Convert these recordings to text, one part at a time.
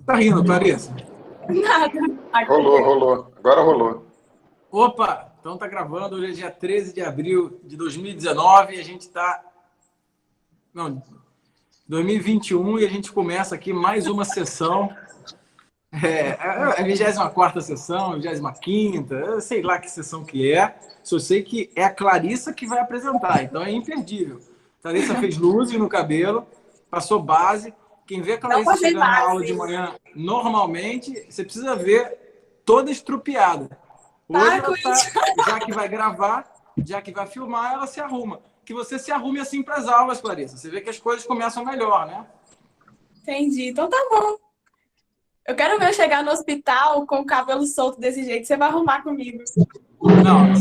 Tá rindo, Clarissa? Nada. Rolou. Agora rolou. Opa, então tá gravando. Hoje é dia 13 de abril de 2019 e a gente tá... Não, 2021 e a gente começa aqui mais uma sessão. A 24ª sessão, a 25ª, eu sei lá que sessão que é. Só sei que é a Clarissa que vai apresentar, então é imperdível. Clarissa fez luzes no cabelo, passou base. Quem vê a Clarissa chegando na aula de manhã normalmente, você precisa ver toda estrupiada. Hoje ela tá, já que vai gravar, já que vai filmar, ela se arruma. Que você se arrume assim para as aulas, Clarissa. Você vê que as coisas começam melhor, né? Entendi. Então tá bom. Eu quero ver eu chegar no hospital com o cabelo solto desse jeito. Você vai arrumar comigo. Não,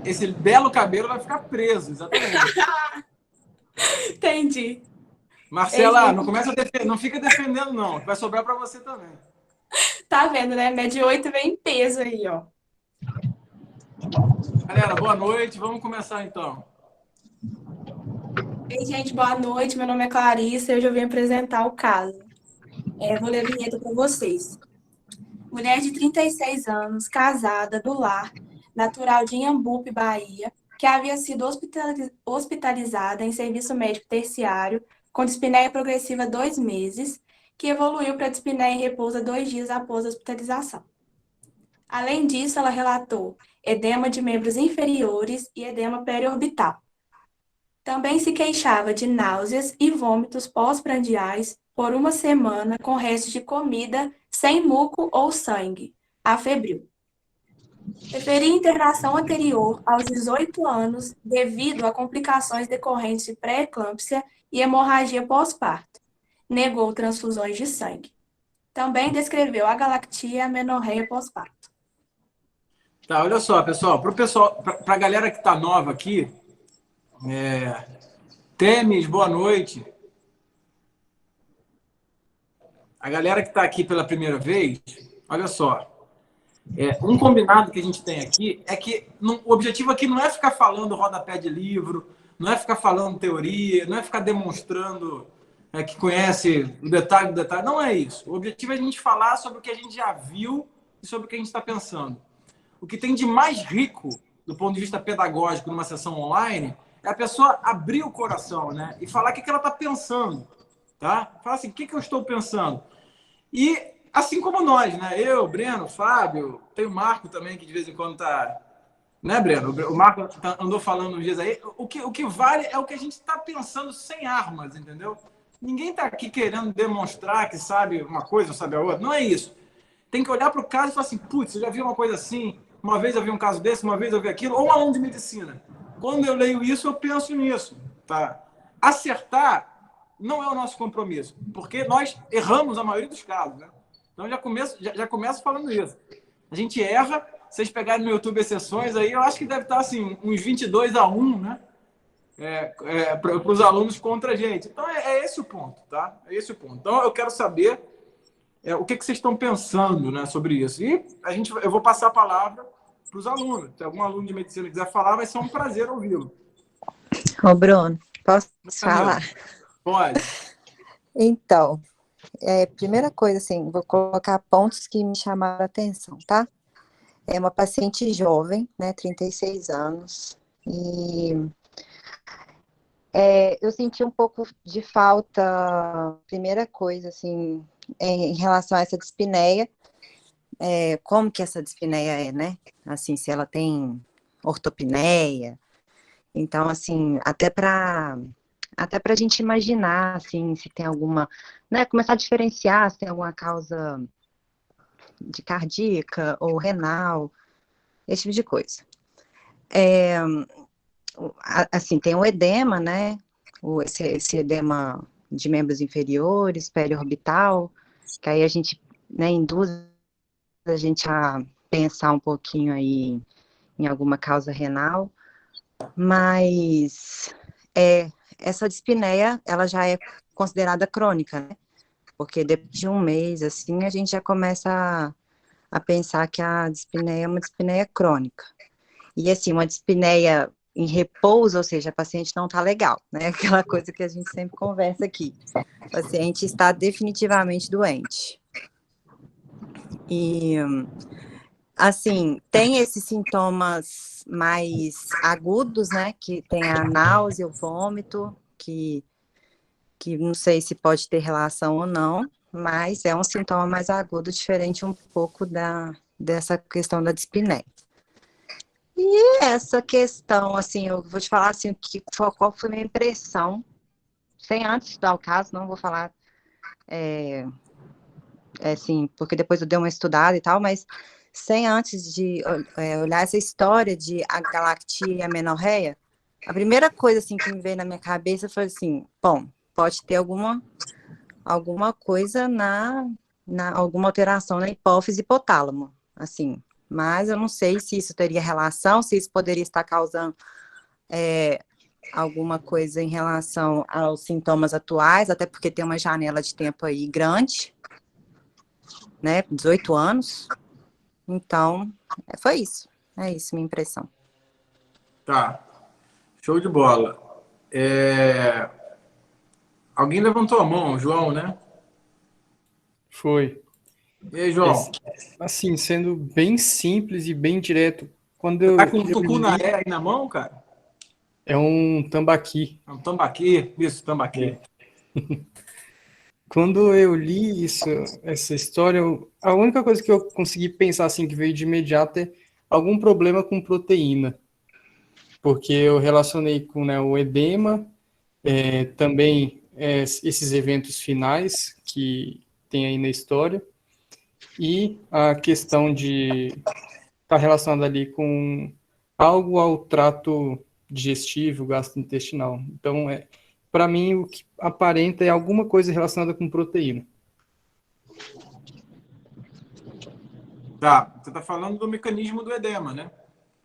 esse belo cabelo vai ficar preso, exatamente. Entendi. Marcela, não começa a não fica defendendo, não. Vai sobrar para você também. Tá vendo, né? Média 8 vem em peso aí, ó. Galera, boa noite. Vamos começar então. Ei, gente, boa noite. Meu nome é Clarissa e hoje eu vim apresentar o caso. Vou ler a vinheta para vocês. Mulher de 36 anos, casada, do lar, natural de Inhambupe, Bahia, que havia sido hospitalizada em serviço médico terciário com dispneia progressiva há 2 meses, que evoluiu para dispneia em repouso 2 dias após a hospitalização. Além disso, ela relatou edema de membros inferiores e edema periorbital. Também se queixava de náuseas e vômitos pós-prandiais por 1 semana com restos de comida sem muco ou sangue, afebril. Referia internação anterior aos 18 anos devido a complicações decorrentes de pré-eclâmpsia e hemorragia pós-parto. Negou transfusões de sangue. Também descreveu a galactia e a amenorreia pós-parto. Tá, olha só, pessoal. Para a galera que tá nova aqui, Temes, boa noite. A galera que está aqui pela primeira vez, olha só. Um combinado que a gente tem aqui é que o objetivo aqui não é ficar falando rodapé de livro, não é ficar falando teoria, não é ficar demonstrando que conhece o detalhe do detalhe. Não é isso. O objetivo é a gente falar sobre o que a gente já viu e sobre o que a gente está pensando. O que tem de mais rico, do ponto de vista pedagógico, numa sessão online, é a pessoa abrir o coração, né? E falar o que ela está pensando. Tá? Falar assim, o que eu estou pensando? E assim como nós, né? Eu, Breno, Fábio, tem o Marco também, que de vez em quando tá... Né, Breno? O Marco andou falando uns dias aí. O que vale é o que a gente está pensando sem armas, entendeu? Ninguém está aqui querendo demonstrar que sabe uma coisa ou sabe a outra. Não é isso. Tem que olhar para o caso e falar assim, putz, eu já vi uma coisa assim, uma vez eu vi um caso desse, uma vez eu vi aquilo, ou um aluno de medicina. Quando eu leio isso, eu penso nisso. Tá? Acertar não é o nosso compromisso, porque nós erramos a maioria dos casos, né? Então já começo falando isso. A gente erra, vocês pegarem no YouTube exceções aí, eu acho que deve estar assim, uns 22-1, né? Para os alunos contra a gente. Então é esse o ponto, tá? É esse o ponto. Então eu quero saber o que vocês estão pensando, né, sobre isso. E eu vou passar a palavra para os alunos. Se algum aluno de medicina quiser falar, vai ser um prazer ouvi-lo. Ô, Bruno, posso falar? Pode. Então, primeira coisa, assim, vou colocar pontos que me chamaram a atenção, tá? É uma paciente jovem, né, 36 anos, e eu senti um pouco de falta, primeira coisa, assim, em relação a essa dispneia, como que essa dispneia é, né? Assim, se ela tem ortopneia, então, assim, até para a gente imaginar, assim, se tem alguma, né, começar a diferenciar se tem alguma causa de cardíaca ou renal, esse tipo de coisa. Assim, tem o edema, né, esse edema de membros inferiores, periorbital, que aí a gente, né, induz a gente a pensar um pouquinho aí em alguma causa renal, mas essa dispneia, ela já é considerada crônica, né? Porque depois de 1 mês, assim, a gente já começa a pensar que a dispneia é uma dispneia crônica. E, assim, uma dispneia em repouso, ou seja, a paciente não está legal, né? Aquela coisa que a gente sempre conversa aqui. O paciente está definitivamente doente. E, assim, tem esses sintomas mais agudos, né? Que tem a náusea, o vômito, que não sei se pode ter relação ou não, mas é um sintoma mais agudo, diferente um pouco dessa questão da dispneia. E essa questão, assim, eu vou te falar assim, qual foi a minha impressão, sem antes estudar o caso, não vou falar, assim, porque depois eu dei uma estudada e tal, mas sem antes de olhar essa história de a galactia e a menorreia, a primeira coisa, assim, que me veio na minha cabeça foi assim, bom, pode ter alguma coisa alguma alteração na hipófise e hipotálamo, assim, mas eu não sei se isso teria relação, se isso poderia estar causando alguma coisa em relação aos sintomas atuais, até porque tem uma janela de tempo aí grande, né, 18 anos, então, foi isso, é isso minha impressão. Tá, show de bola. Alguém levantou a mão, João, né? Foi. E aí, João? Assim, sendo bem simples e bem direto, quando Você eu, tá com um eu tucunaré li, aí na mão, cara? é um tambaqui. É um tambaqui? Isso, tambaqui. Quando eu li essa história, a única coisa que eu consegui pensar assim que veio de imediato é algum problema com proteína, porque eu relacionei com, né, o edema, também esses eventos finais que tem aí na história, e a questão de estar relacionada ali com algo ao trato digestivo, gastrointestinal. Então, para mim, o que aparenta é alguma coisa relacionada com proteína. Tá, você tá falando do mecanismo do edema, né?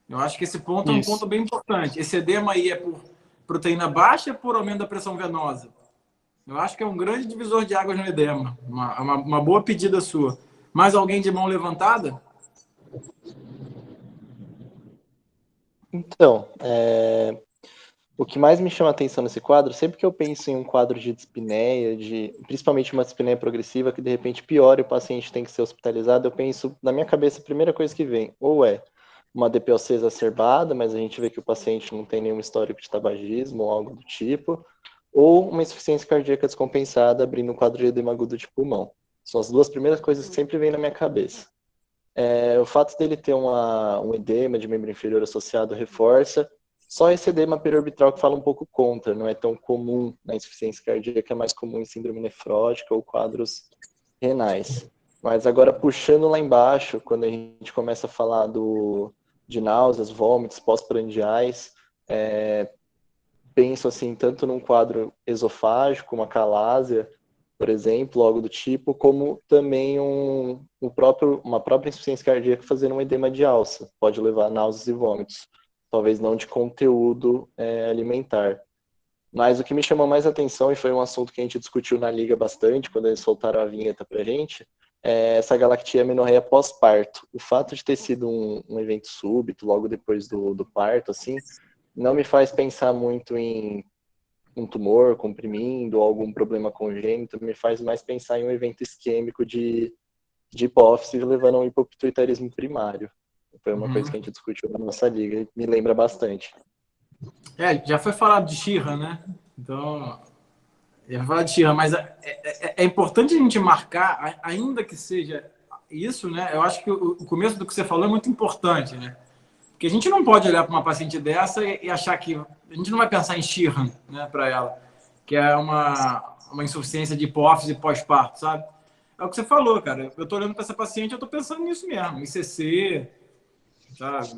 Eu acho que esse ponto é um ponto Isso. bem importante. Esse edema aí é por proteína baixa ou por aumento da pressão venosa? Eu acho que é um grande divisor de águas no edema. Uma boa pedida sua. Mais alguém de mão levantada? Então, o que mais me chama a atenção nesse quadro, sempre que eu penso em um quadro de dispneia, principalmente uma dispneia progressiva, que de repente piora e o paciente tem que ser hospitalizado, eu penso, na minha cabeça, a primeira coisa que vem, ou é uma DPOC exacerbada, mas a gente vê que o paciente não tem nenhum histórico de tabagismo ou algo do tipo, ou uma insuficiência cardíaca descompensada, abrindo um quadro de edema agudo de pulmão. São as duas primeiras coisas que sempre vêm na minha cabeça. O fato dele ter um edema de membro inferior associado reforça. Só esse edema periorbital que fala um pouco contra, não é tão comum na insuficiência cardíaca, é mais comum em síndrome nefrótica ou quadros renais. Mas agora, puxando lá embaixo, quando a gente começa a falar de náuseas, vômitos, pós-prandiais, penso assim, tanto num quadro esofágico, uma calásia, por exemplo, algo do tipo, como também uma própria insuficiência cardíaca fazendo um edema de alça, pode levar a náuseas e vômitos, talvez não de conteúdo alimentar. Mas o que me chamou mais atenção, e foi um assunto que a gente discutiu na Liga bastante, quando eles soltaram a vinheta pra gente, é essa galactia amenorreia pós-parto. O fato de ter sido um evento súbito, logo depois do parto, assim, não me faz pensar muito em um tumor comprimindo ou algum problema congênito, me faz mais pensar em um evento isquêmico de hipófise levando a um hipopituitarismo primário. Foi uma coisa que a gente discutiu na nossa liga e me lembra bastante. Já foi falado de Sheehan, né? Então, já foi falado de Sheehan, mas é importante a gente marcar, ainda que seja isso, né? Eu acho que o começo do que você falou é muito importante, né? Porque a gente não pode olhar para uma paciente dessa e achar que... A gente não vai pensar em Sheehan, né, para ela, que é uma insuficiência de hipófise pós-parto, sabe? É o que você falou, cara. Eu tô olhando para essa paciente, eu tô pensando nisso mesmo. ICC, sabe?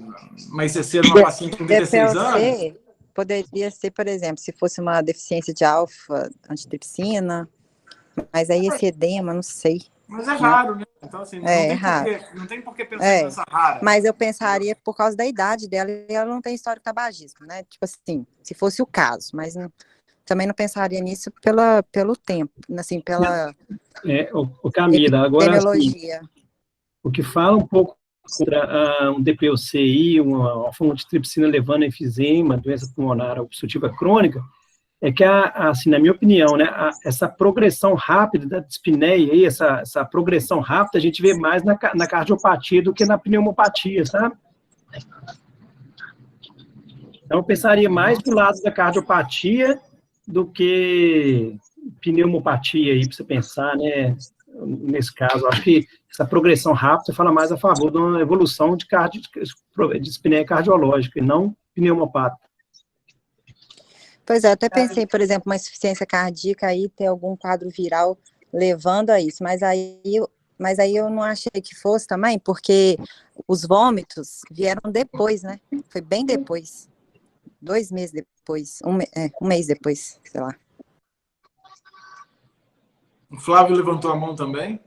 Uma ICC numa paciente com 36 anos. DPOC poderia ser, por exemplo, se fosse uma deficiência de alfa-antitripsina, mas aí esse edema, não sei. Mas é raro, né? Então, assim, não tem por que pensar em doença rara. Mas eu pensaria por causa da idade dela, e ela não tem histórico de tabagismo, né? Tipo assim, se fosse o caso, mas também não pensaria nisso pelo tempo, assim, pela o Camila, agora assim, o que fala um pouco contra um DPOCI, uma forma de tripsina levando a enfisema, doença pulmonar obstrutiva crônica, é que, assim, na minha opinião, né, essa progressão rápida da dispneia, aí, essa progressão rápida, a gente vê mais na cardiopatia do que na pneumopatia, sabe? Então, eu pensaria mais pro lado da cardiopatia do que pneumopatia aí, para você pensar, né? Nesse caso, acho que essa progressão rápida fala mais a favor de uma evolução de dispneia cardiológica, e não pneumopata. Pois é, eu até pensei, por exemplo, uma insuficiência cardíaca aí, ter algum quadro viral levando a isso, mas aí eu não achei que fosse também, porque os vômitos vieram depois, né? Foi bem depois. 2 meses depois, um mês depois, sei lá. O Flávio levantou a mão também.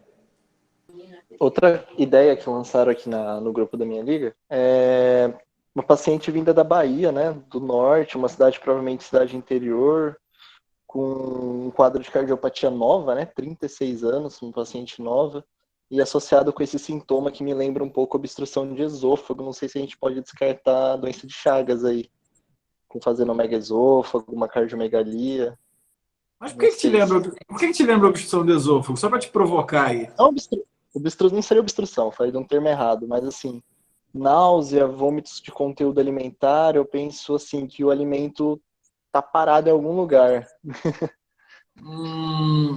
Outra ideia que lançaram aqui no grupo da minha liga é uma paciente vinda da Bahia, né, do norte, uma cidade, provavelmente cidade interior, com um quadro de cardiopatia nova, né, 36 anos, uma paciente nova, e associado com esse sintoma que me lembra um pouco obstrução de esôfago. Não sei se a gente pode descartar a doença de Chagas aí, com fazendo megaesôfago, uma cardiomegalia. Mas por que te lembra obstrução do esôfago? Só para te provocar aí. Não, não seria obstrução, falei de um termo errado, mas assim, náusea, vômitos de conteúdo alimentar, eu penso assim que o alimento tá parado em algum lugar.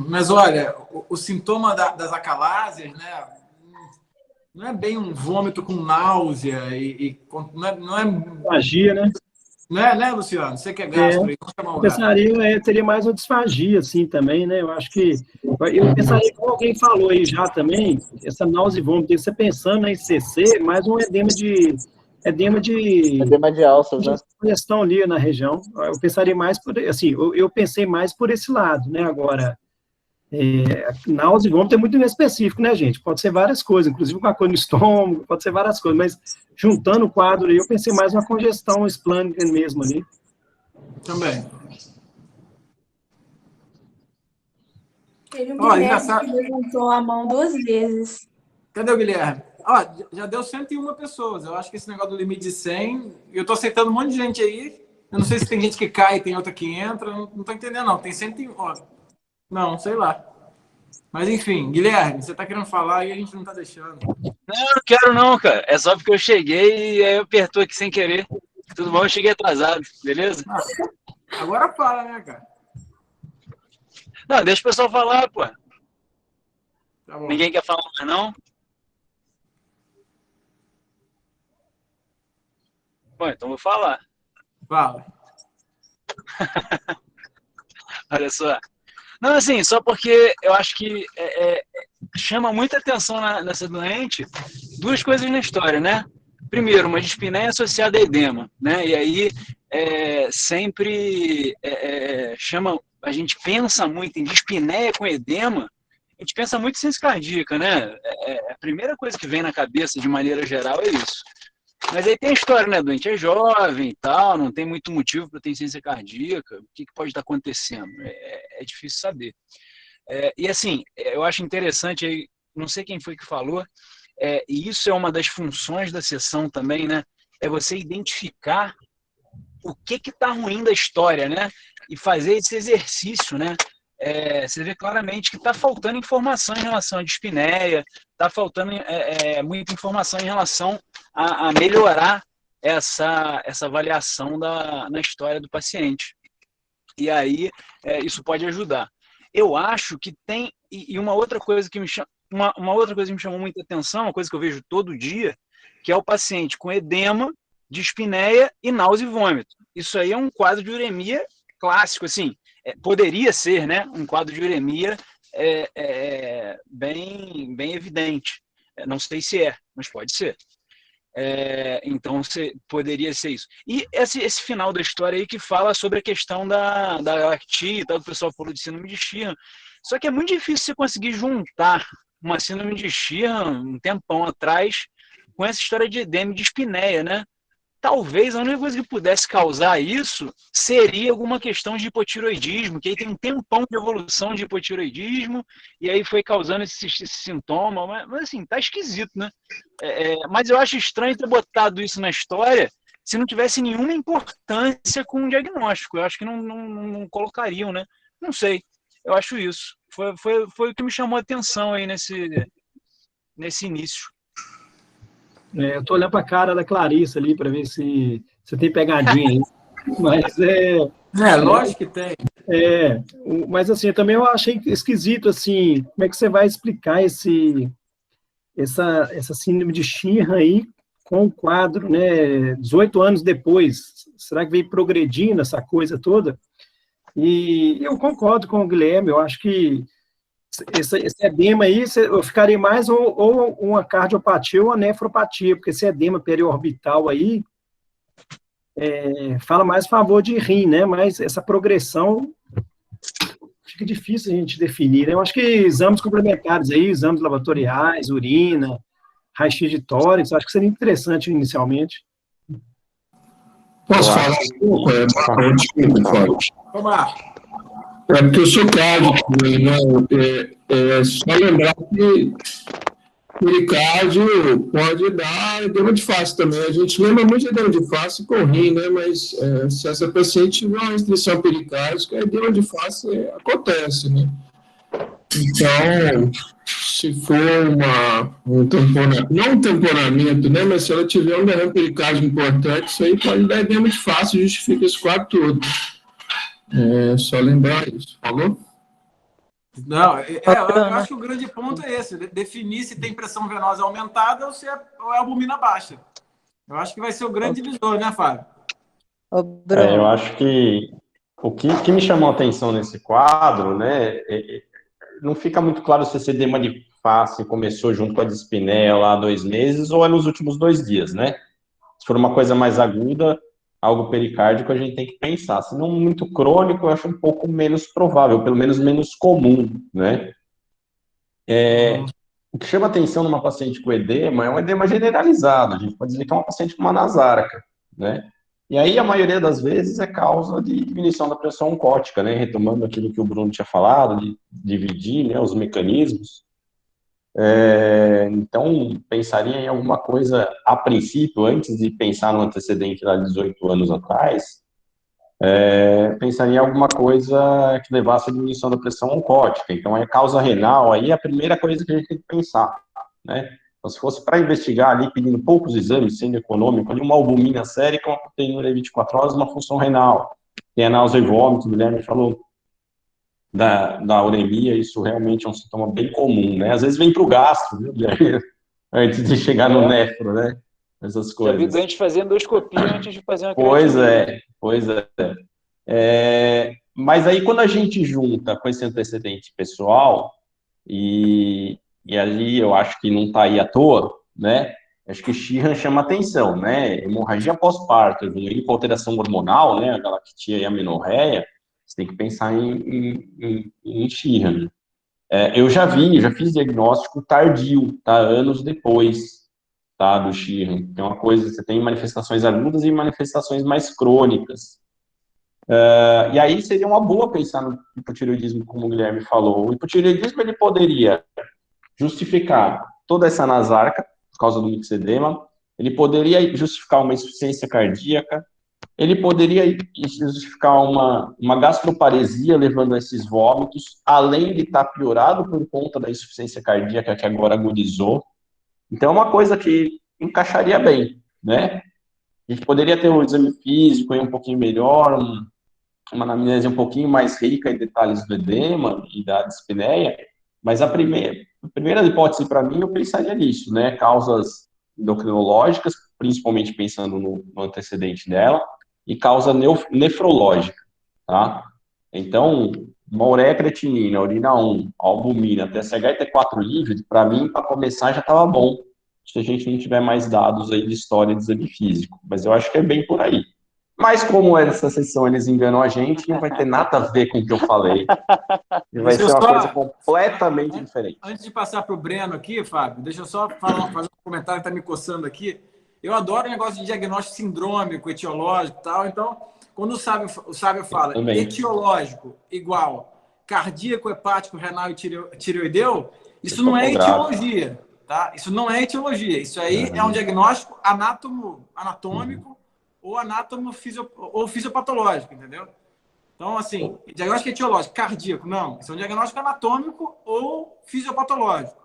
Mas olha, o sintoma das acalásias, né? Não é bem um vômito com náusea não é Disfagia, né? Não é, né, Luciano? Você que é gastro, eu pensaria, teria mais uma disfagia, assim, também, né? Eu acho que, eu pensaria, como alguém falou aí já também, essa náusea e vômito, você pensando em CC, mais um edema de alças, né? Congestão ali na região. Eu pensaria mais por, assim, eu pensei mais por esse lado, né? Agora, náusea e vômito é muito inespecífico, né, gente? Pode ser várias coisas, inclusive uma coisa no estômago, pode ser várias coisas, mas juntando o quadro aí, eu pensei mais uma congestão esplênica mesmo ali. Também. Teve um Guilherme que levantou a mão 2 vezes. Cadê o Guilherme? Já deu 101 pessoas. Eu acho que esse negócio do limite de 100... Eu tô aceitando um monte de gente aí. Eu não sei se tem gente que cai e tem outra que entra. Não tô entendendo, não. Tem 101. Não, sei lá. Mas, enfim, Guilherme, você tá querendo falar e a gente não tá deixando. Não quero não, cara. É só porque eu cheguei e aí eu apertou aqui sem querer. Tudo bom? Eu cheguei atrasado, beleza? Agora fala, né, cara? Não, deixa o pessoal falar, pô. Tá bom. Ninguém quer falar mais, não? Bom, então vou falar. Fala. Olha só. Não, assim, só porque eu acho que chama muita atenção nessa doente 2 coisas na história, né? Primeiro, uma dispneia associada a edema, né? E aí sempre chama, a gente pensa muito em dispneia com edema, a gente pensa muito em ciência cardíaca, né? A primeira coisa que vem na cabeça, de maneira geral, é isso. Mas aí tem a história, né? O doente é jovem e tal, não tem muito motivo para ter insuficiência cardíaca. O que pode estar acontecendo? É difícil saber. E assim, eu acho interessante, aí, não sei quem foi que falou, e isso é uma das funções da sessão também, né? É você identificar o que está ruim da história, né? E fazer esse exercício, né? Você vê claramente que está faltando informação em relação à dispneia, está faltando muita informação em relação a melhorar essa avaliação na história do paciente. E aí, isso pode ajudar. Eu acho que tem... E uma outra coisa que me chamou muita atenção, uma coisa que eu vejo todo dia, que é o paciente com edema, dispneia e náusea e vômito. Isso aí é um quadro de uremia clássico, assim. Poderia ser, né, um quadro de uremia bem evidente. Não sei se mas pode ser. Então, poderia ser isso. E esse final da história aí que fala sobre a questão da galactia e tal, que o pessoal falou de síndrome de Sheehan. Só que é muito difícil você conseguir juntar uma síndrome de Sheehan um tempão atrás com essa história de edema e de dispneia, né? Talvez a única coisa que pudesse causar isso seria alguma questão de hipotiroidismo, que aí tem um tempão de evolução de hipotiroidismo, e aí foi causando esse sintoma, mas assim, tá esquisito, né? Mas eu acho estranho ter botado isso na história, se não tivesse nenhuma importância com o diagnóstico. Eu acho que não colocariam, né? Não sei. Eu acho isso. Foi o que me chamou a atenção aí nesse início. Eu tô olhando para a cara da Clarissa ali para ver se tem pegadinha aí. Mas lógico que tem. Mas assim, eu também achei esquisito assim, como é que você vai explicar essa síndrome de Sheehan aí com o quadro, né, 18 anos depois? Será que veio progredindo essa coisa toda? E eu concordo com o Guilherme, eu acho que esse edema aí, eu ficaria mais ou uma cardiopatia ou uma nefropatia, porque esse edema periorbital aí fala mais a favor de rim, né? Mas essa progressão fica difícil a gente definir, né? Eu acho que exames complementares aí, exames laboratoriais, urina, raio-x de tórax, acho que seria interessante inicialmente. Posso falar um pouco? Desculpa, Fábio. Vamos lá. Porque eu sou cardíaco, né? Só lembrar que pericárdio pode dar edema de face também. A gente lembra muito de edema de face com rim, né? Mas se essa paciente tiver uma restrição pericárdica, edema de face acontece, né? Então, se for um tamponamento, não um tamponamento, né? Mas se ela tiver um derrame pericárdico importante, isso aí pode dar edema de face e justifica esse quadro todo. Só lembrar isso, falou? Não, eu acho que o grande ponto é esse, definir se tem pressão venosa aumentada ou se é albumina baixa. Eu acho que vai ser o grande divisor, né, Fábio? Eu acho que o que me chamou a atenção nesse quadro, né, não fica muito claro se esse edema de face começou junto com a dispneia lá há 2 meses ou é nos últimos 2 dias, né? Se for uma coisa mais aguda, algo pericárdico, a gente tem que pensar. Se não muito crônico, eu acho um pouco menos provável, pelo menos menos comum, né? O que chama atenção numa paciente com edema é um edema generalizado. A gente pode dizer que é uma paciente com uma nasarca, né? E aí, a maioria das vezes, é causa de diminuição da pressão oncótica, né? Retomando aquilo que o Bruno tinha falado, de dividir, né, os mecanismos. Então, pensaria em alguma coisa, a princípio, antes de pensar no antecedente lá de 18 anos atrás, pensaria em alguma coisa que levasse à diminuição da pressão oncótica. Então, é causa renal, aí é a primeira coisa que a gente tem que pensar, né? Então, se fosse para investigar ali, pedindo poucos exames, sendo econômico, ali uma albumina sérica, uma proteinúria 24 horas, uma função renal. Tem a náusea e vômito, o Guilherme falou da uremia, isso realmente é um sintoma bem comum, né? Às vezes vem para o gastro, viu, Guilherme? Antes de chegar no nefro, né? Essas coisas. Já vi doente fazendo endoscopia antes de fazer uma Pois é. Mas aí, quando a gente junta com esse antecedente pessoal, e ali eu acho que não está aí à toa, né? Acho que Sheehan chama atenção, né? Hemorragia pós-parto, evoluindo com alteração hormonal, né? A galactia e a amenorreia, você tem que pensar em Sheehan. Eu já fiz diagnóstico tardio, tá? Anos depois, tá? Do Sheehan. Tem uma coisa, você tem manifestações agudas e manifestações mais crônicas. E aí seria uma boa pensar no hipotireoidismo, como o Guilherme falou. O hipotireoidismo, ele poderia justificar toda essa nasarca, por causa do mixedema, ele poderia justificar uma insuficiência cardíaca, ele poderia justificar uma gastroparesia, levando a esses vômitos, além de estar piorado por conta da insuficiência cardíaca que agora agudizou. Então, é uma coisa que encaixaria bem, né? A gente poderia ter um exame físico aí um pouquinho melhor, uma anamnese um pouquinho mais rica em detalhes do edema e da dispneia, mas a primeira hipótese para mim, eu pensaria nisso, né? Causas endocrinológicas, principalmente pensando no antecedente dela, e causa nefrológica, tá? Então, uma ureia creatinina, urina 1, albumina, TSH e T4 livre, para mim, para começar, já estava bom, se a gente não tiver mais dados aí de história de exame físico, mas eu acho que é bem por aí. Mas como essa sessão eles enganam a gente, não vai ter nada a ver com o que eu falei. E vai ser uma coisa completamente diferente. Antes de passar para o Breno aqui, Fábio, deixa eu só fazer um comentário que está me coçando aqui. Eu adoro o negócio de diagnóstico sindrômico, etiológico e tal. Então, quando o sábio fala etiológico igual cardíaco, hepático, renal e tireoideu, isso não é etiologia, tá? Isso não é etiologia. Isso aí é um diagnóstico anatômico ou anátomo ou fisiopatológico, entendeu? Então, assim, diagnóstico etiológico, cardíaco, não. Isso é um diagnóstico anatômico ou fisiopatológico,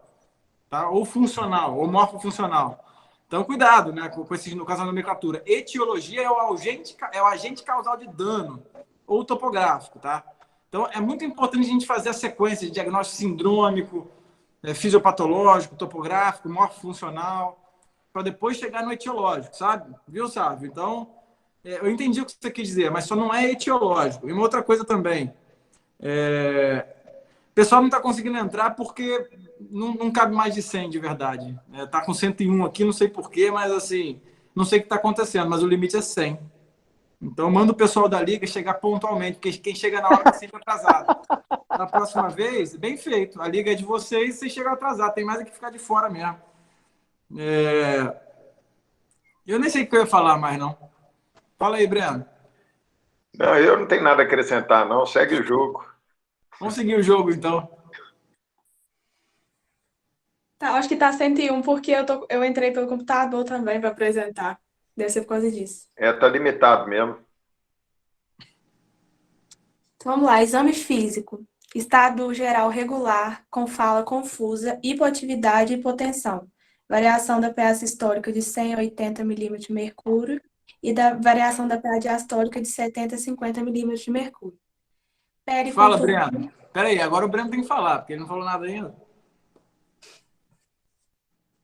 tá? Ou funcional, ou morfofuncional. Então, cuidado, né, com no caso da nomenclatura. Etiologia é o agente causal de dano, ou topográfico, tá? Então, é muito importante a gente fazer a sequência de diagnóstico sindrômico, fisiopatológico, topográfico, morfofuncional, para depois chegar no etiológico, sabe? Viu, Sávio? Então, eu entendi o que você quis dizer, mas só não é etiológico. E uma outra coisa também, o pessoal não está conseguindo entrar porque não cabe mais de 100 de verdade. Está com 101 aqui, não sei porquê, mas assim, não sei o que está acontecendo, mas o limite é 100. Então, manda o pessoal da Liga chegar pontualmente, porque quem chega na hora está sempre atrasado. Na próxima vez, bem feito. A Liga é de vocês e vocês chegam atrasados. Tem mais é que ficar de fora mesmo. Eu nem sei o que eu ia falar mais, não. Fala aí, Breno. Não, eu não tenho nada a acrescentar, não. Segue o jogo. Vamos seguir o jogo, então. Tá, acho que tá 101, porque eu entrei pelo computador também para apresentar. Deve ser por causa disso. Tá limitado mesmo. Então, vamos lá. Exame físico. Estado geral regular, com fala confusa, hipoatividade e hipotensão. Variação da pH sistólica de 100 a 80 milímetros de mercúrio e da variação da pH diastólica de 70 a 50 milímetros de mercúrio. Fala, Breno. Peraí, agora o Breno tem que falar, porque ele não falou nada ainda.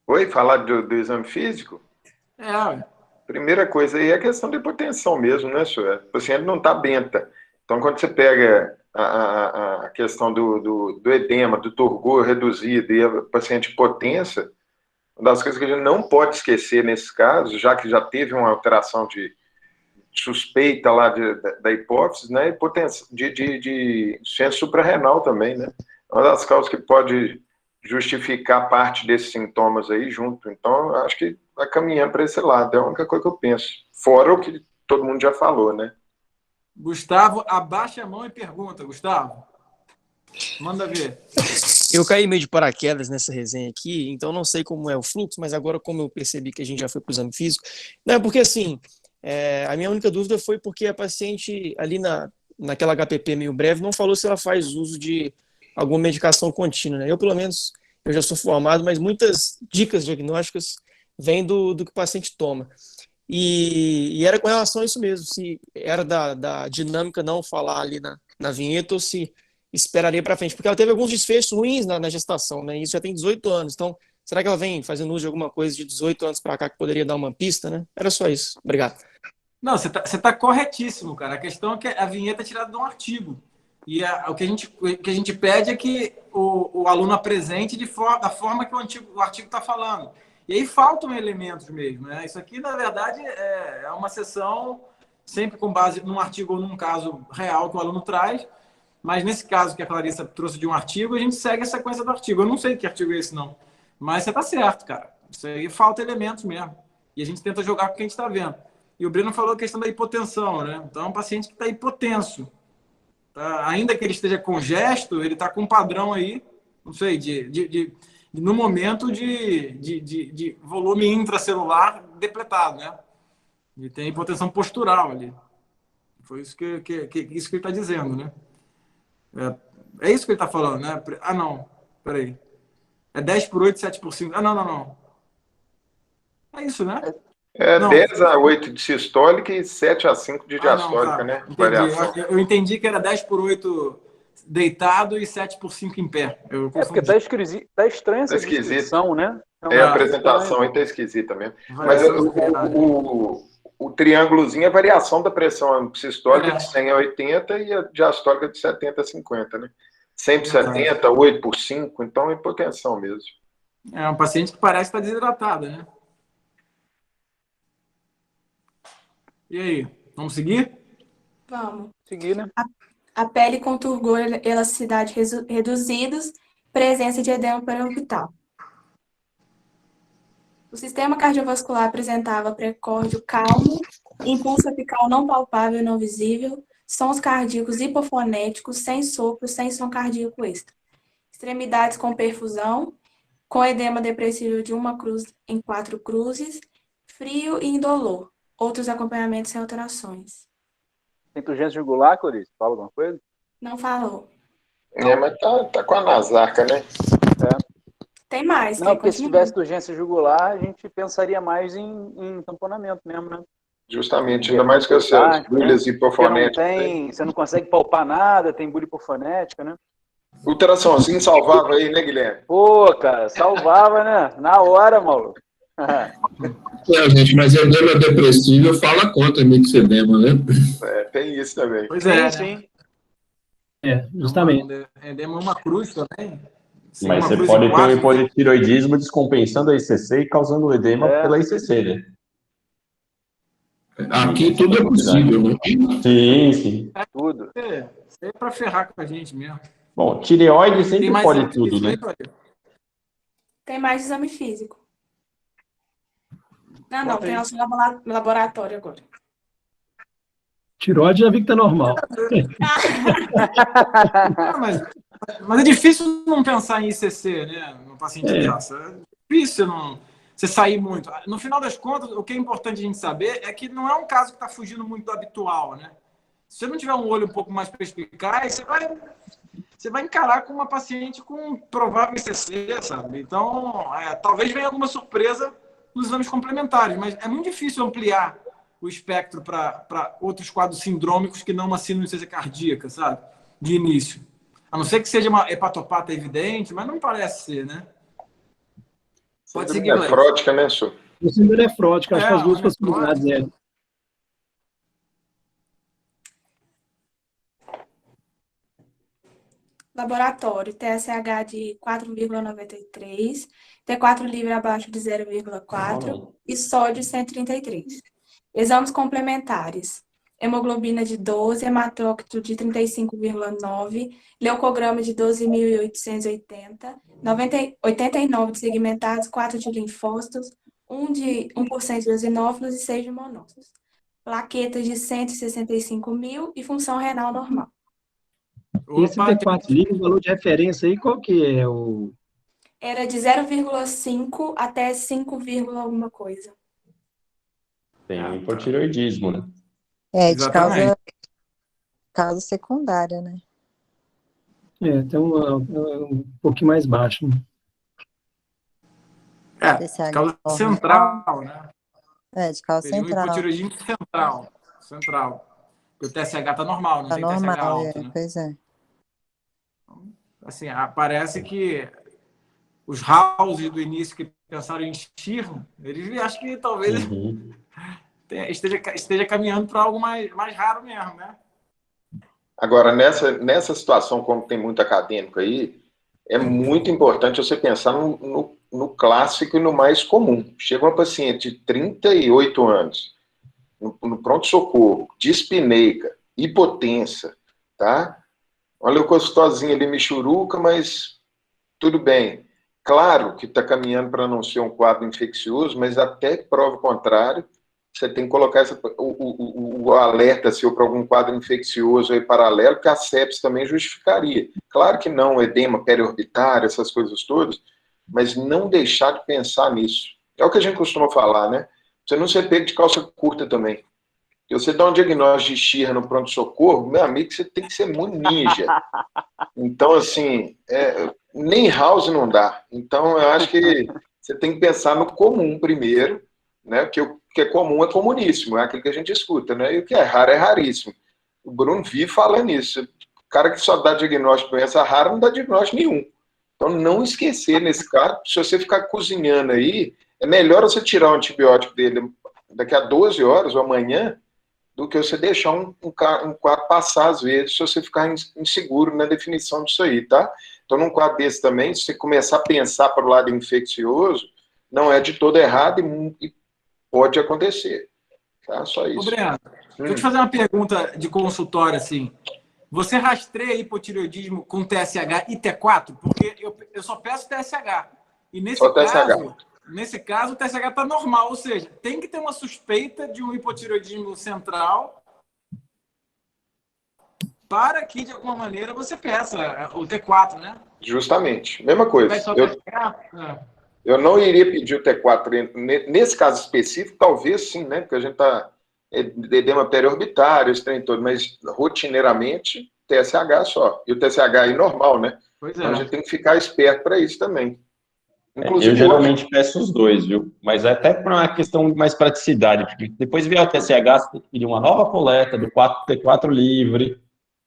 Oi, falar do exame físico? Ué. Primeira coisa aí é a questão da hipotensão mesmo, né, senhor? O paciente não está benta. Então, quando você pega a questão do edema, do turgor reduzido e a paciente hipotensa, uma das coisas que a gente não pode esquecer nesse caso, já que já teve uma alteração de suspeita lá da hipófise, né, de insuficiência suprarrenal também, né? Uma das causas que pode justificar parte desses sintomas aí junto. Então, acho que vai caminhando para esse lado. É a única coisa que eu penso. Fora o que todo mundo já falou, né? Gustavo, abaixa a mão e pergunta, Gustavo. Manda ver. Eu caí meio de paraquedas nessa resenha aqui, então não sei como é o fluxo, mas agora como eu percebi que a gente já foi para o exame físico, não, porque assim, a minha única dúvida foi porque a paciente ali naquela HPP meio breve não falou se ela faz uso de alguma medicação contínua, né? Eu, pelo menos, eu já sou formado, mas muitas dicas diagnósticas vêm do que o paciente toma. E era com relação a isso mesmo, se era da dinâmica não falar ali na vinheta ou se esperaria para frente, porque ela teve alguns desfechos ruins na gestação, né? Isso já tem 18 anos, então será que ela vem fazendo uso de alguma coisa de 18 anos para cá que poderia dar uma pista, né? Era só isso. Obrigado. Não, você tá corretíssimo, cara. A questão é que a vinheta é tirada de um artigo. E o que a gente pede é que o aluno apresente da forma que o artigo está falando. E aí faltam elementos mesmo, né? Isso aqui, na verdade, é uma sessão sempre com base num artigo ou num caso real que o aluno traz. Mas nesse caso que a Clarissa trouxe de um artigo, a gente segue a sequência do artigo. Eu não sei que artigo é esse, não. Mas você tá certo, cara. Isso aí falta elementos mesmo. E a gente tenta jogar com o que a gente está vendo. E o Breno falou a questão da hipotensão, né? Então, é um paciente que está hipotenso. Tá? Ainda que ele esteja congesto, ele está com um padrão aí, não sei, no momento de volume intracelular depletado, né? E tem hipotensão postural ali. Foi isso que ele está dizendo, né? É isso que ele está falando, né? Ah, não. Peraí. É 10 por 8, 7 por 5. Ah, não. É isso, né? Não. 10 a 8 de sistólica e 7 a 5 de diastólica, tá. né? Variação. Eu entendi que era 10 por 8 deitado e 7 por 5 em pé. Porque tá estranha essa descrição, né? A apresentação aí tá esquisita mesmo. Mas o triângulozinho é a variação da pressão sistólica de 100 a 80 e a diastólica de 70 a 50, né? 100 por 70, 8 por 5, então é hipotensão mesmo. É um paciente que parece estar desidratada, né? E aí, vamos seguir? Vamos. Seguir, né? A pele com turgor e elasticidade reduzidos, presença de edema periorbital. O sistema cardiovascular apresentava precórdio calmo, impulso apical não palpável e não visível, sons cardíacos hipofonéticos, sem sopro, sem som cardíaco extra. Extremidades com perfusão, com edema depressivo de uma cruz em 4 cruzes, frio e indolor. outros acompanhamentos sem alterações. Tem urgência jugular, Clarice? Fala alguma coisa? Não falou. Mas tá com a nasaca, né? Tem mais. Não, porque se tivesse urgência jugular, a gente pensaria mais em tamponamento mesmo, né? Justamente, ainda mais que essas bulhas hipofonéticas. Você não consegue palpar nada, tem bulha hipofonética, né? Ultrassomzinho salvava aí, né, Guilherme? Pô, cara, salvava, né? Na hora, maluco. Gente, mas edema depressivo fala contra mixedema, né? Tem isso também. Pois é, sim. Justamente. Edema é uma cruz também. Sim, mas você pode ter um hipotireoidismo descompensando a ICC e causando edema pela ICC, né? Aqui tudo é possível, né? Sim. Tudo. Isso é pra ferrar com a gente mesmo. Bom, tireoide sempre pode tudo, né? Tem mais exame físico. Não, tem nosso laboratório agora. Tireoide já vi que tá normal. Mas é difícil não pensar em ICC, né? No paciente dessa. É difícil você sair muito. No final das contas, o que é importante a gente saber é que não é um caso que está fugindo muito do habitual, né? Se você não tiver um olho um pouco mais perspicaz, você vai encarar com uma paciente com provável ICC, sabe? Então, talvez venha alguma surpresa nos exames complementares, mas é muito difícil ampliar o espectro para outros quadros sindrômicos que não uma síndrome cardíaca, sabe? De início. A não ser que seja uma hepatopata evidente, mas não parece ser, né? Pode seguir, Gleice. Nefrótica, né, senhor? Síndrome nefrótica, acho que as duas possibilidades Laboratório, TSH de 4,93, T4 livre abaixo de 0,4 e sódio 133. Exames complementares. Hemoglobina de 12, hematócrito de 35,9, leucograma de 12.880, 89 de segmentados, 4 de linfócitos, 1% de eosinófilos e 6 de monócitos. Plaquetas de 165.000 e função renal normal. Esse T4 livre, o valor de referência aí, qual que é? Era de 0,5 até 5, alguma coisa. Tem um hipotireoidismo, né? De causa secundária, né? Tem um pouquinho mais baixo. Né? De causa central, né? De causa central. Um hipotireoidismo central. Porque o TSH tá normal, não tem normal, TSH alto, né? Pois é. Assim, parece que os House do início que pensaram em estirro, eles acham que talvez esteja caminhando para algo mais raro mesmo, né? Agora, nessa situação, como tem muito acadêmico aí, é muito importante você pensar no clássico e no mais comum. Chega uma paciente de 38 anos, no pronto-socorro, dispineica, hipotensa, tá? Uma leucocitosinha ali michuruca, mas tudo bem. Claro que está caminhando para não ser um quadro infeccioso, mas até prova o contrário, você tem que colocar o alerta seu para algum quadro infeccioso aí paralelo, que a sepsis também justificaria. Claro que não, edema periorbitário, essas coisas todas, mas não deixar de pensar nisso. É o que a gente costuma falar, né? Você não ser pego de calça curta também. Se você dá um diagnóstico de estirra no pronto-socorro, meu amigo, você tem que ser muito ninja. Então, assim, nem house não dá. Então, eu acho que você tem que pensar no comum primeiro, né? Porque o que é comum é comuníssimo, é aquilo que a gente escuta, né? E o que é raro é raríssimo. O Bruno vive falando isso. O cara que só dá diagnóstico de doença rara não dá diagnóstico nenhum. Então, não esquecer nesse caso, se você ficar cozinhando aí, é melhor você tirar o antibiótico dele daqui a 12 horas ou amanhã, do que você deixar um quadro passar, às vezes, se você ficar inseguro na definição disso aí, tá? Então, num quadro desse também, se você começar a pensar para o lado infeccioso, não é de todo errado e pode acontecer, tá? Só isso. Breno, deixa eu te fazer uma pergunta de consultório, assim. Você rastreia hipotireoidismo com TSH e T4? Porque eu só peço TSH. E nesse caso, o TSH está normal, ou seja, tem que ter uma suspeita de um hipotireoidismo central para que, de alguma maneira, você peça o T4, né? Justamente. Mesma coisa. Eu não iria pedir o T4. Nesse caso específico, talvez sim, né? Porque a gente está edema periorbitário, esse trem todo, mas rotineiramente, TSH só. E o TSH aí normal, né? Pois Então a é. gente tem que ficar esperto para isso também. Eu geralmente peço os dois, viu? Mas é até para uma questão de mais praticidade, porque depois vier o TSH, você tem que pedir uma nova coleta do T4 livre,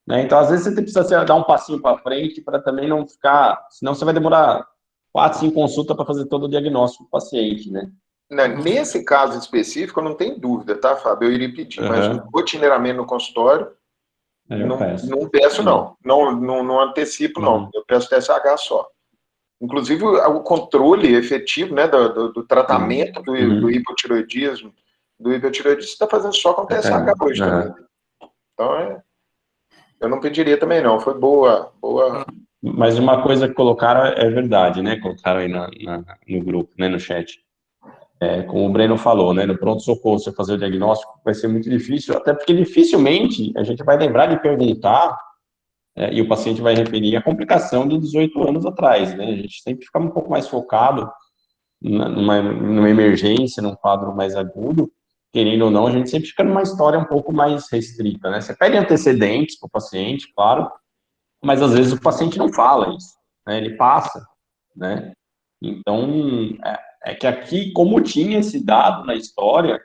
né? Então, às vezes, você precisa dar um passinho para frente para também não ficar... Senão você vai demorar 4, 5 consultas para fazer todo o diagnóstico do paciente, né? Nesse caso específico, eu não tenho dúvida, tá, Fábio? Eu iria pedir, mas rotineiramente no consultório, não peço, não. Não antecipo, não. Eu peço TSH só. Inclusive, o controle efetivo, né, do tratamento do hipotireoidismo, está fazendo só com TSH hoje também. Então, eu não pediria também, não. Foi boa. Mas uma coisa que colocaram é verdade, né? Colocaram aí no grupo, né, no chat. Como o Breno falou, né, no pronto-socorro, você fazer o diagnóstico vai ser muito difícil, até porque dificilmente a gente vai lembrar de perguntar e o paciente vai referir a complicação de 18 anos atrás, né? A gente sempre fica um pouco mais focado numa emergência, num quadro mais agudo, querendo ou não, a gente sempre fica numa história um pouco mais restrita, né? Você pede antecedentes para o paciente, claro, mas às vezes o paciente não fala isso, né? Ele passa, né? Então, é que aqui, como tinha esse dado na história,